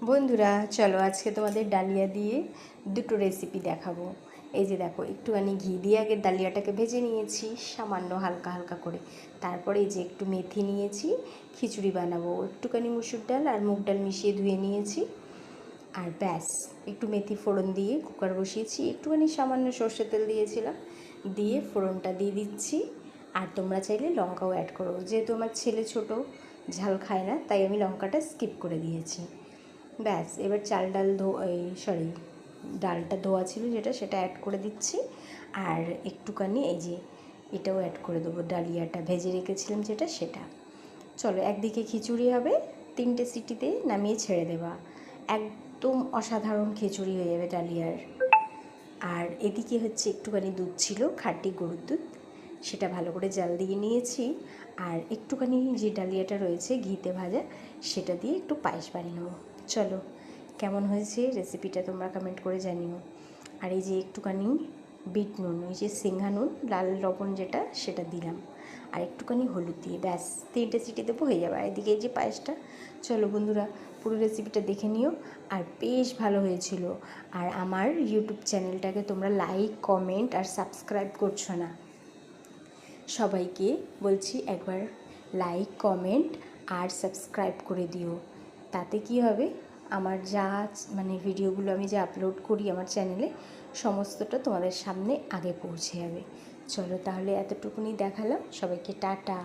বন্ধুরা চলো আজকে তোমাদের ডালিয়া দিয়ে দুটো রেসিপি দেখাবো। এই যে দেখো, একটুখানি ঘি দিয়ে আগে ডালিয়াটাকে ভেজে নিয়েছি সামান্য হালকা হালকা করে। তারপরে এই যে একটু মেথি নিয়েছি, খিচুড়ি বানাবো। একটুখানি মুসুর ডাল আর মুগ ডাল মিশিয়ে ধুয়ে নিয়েছি। আর ব্যাস, একটু মেথি ফোড়ন দিয়ে কুকার বসিয়েছি, একটুখানি সামান্য সর্ষের তেল দিয়েছিলাম, দিয়ে ফোড়নটা দিয়ে দিচ্ছি। আর তোমরা চাইলে লঙ্কাও অ্যাড করো, যেহেতু আমার ছেলে ছোটো, ঝাল খায় না, তাই আমি লঙ্কাটা স্কিপ করে দিয়েছি। ব্যাস, এবার চাল ডাল ডালটা ধোয়া ছিল সেটা অ্যাড করে দিচ্ছি। আর একটুখানি এই যে এটাও অ্যাড করে দেবো, ডালিয়াটা ভেজে রেখেছিলাম সেটা। চলো, একদিকে খিচুড়ি হবে, 3টে সিটিতে নামিয়ে ছেড়ে দেওয়া, একদম অসাধারণ খিচুড়ি হয়ে যাবে ডালিয়ার। আর এদিকে হচ্ছে একটুখানি দুধ ছিল, খাঁটি গরুর দুধ, সেটা ভালো করে জাল দিয়ে নিয়েছি। আর একটুখানি যে ডালিয়াটা রয়েছে ঘিতে ভাজা, সেটা দিয়ে একটু পায়েস বানিয়ে নেবো। চলো, কেমন হয়েছে রেসিপিটা তোমরা কমেন্ট করে জানিও। আর এই যে একটুখানি বিট নুন, ওই যে সিংহা নুন, লাল লবণ যেটা, সেটা দিলাম। আর একটুখানি হলুদ দিয়ে ব্যাস 3টে সিটি দেবো, হয়ে যাবে। আর এদিকে এই যে পায়েসটা। চলো বন্ধুরা, পুরো রেসিপিটা দেখে নিও। আর বেশ ভালো হয়েছিল। আর আমার ইউটিউব চ্যানেলটাকে তোমরা লাইক, কমেন্ট আর সাবস্ক্রাইব করছো না। সবাইকে বলছি একবার লাইক, কমেন্ট আর সাবস্ক্রাইব করে দিও। তাতে কি হবে, আমার যা ভিডিওগুলো আমি যা আপলোড করি আমার চ্যানেলে, সমস্তটা তোমাদের সামনে আগে পৌঁছে যাবে। চলো তাহলে, এতটুকুনি দেখালাম। সবাইকে টাটা।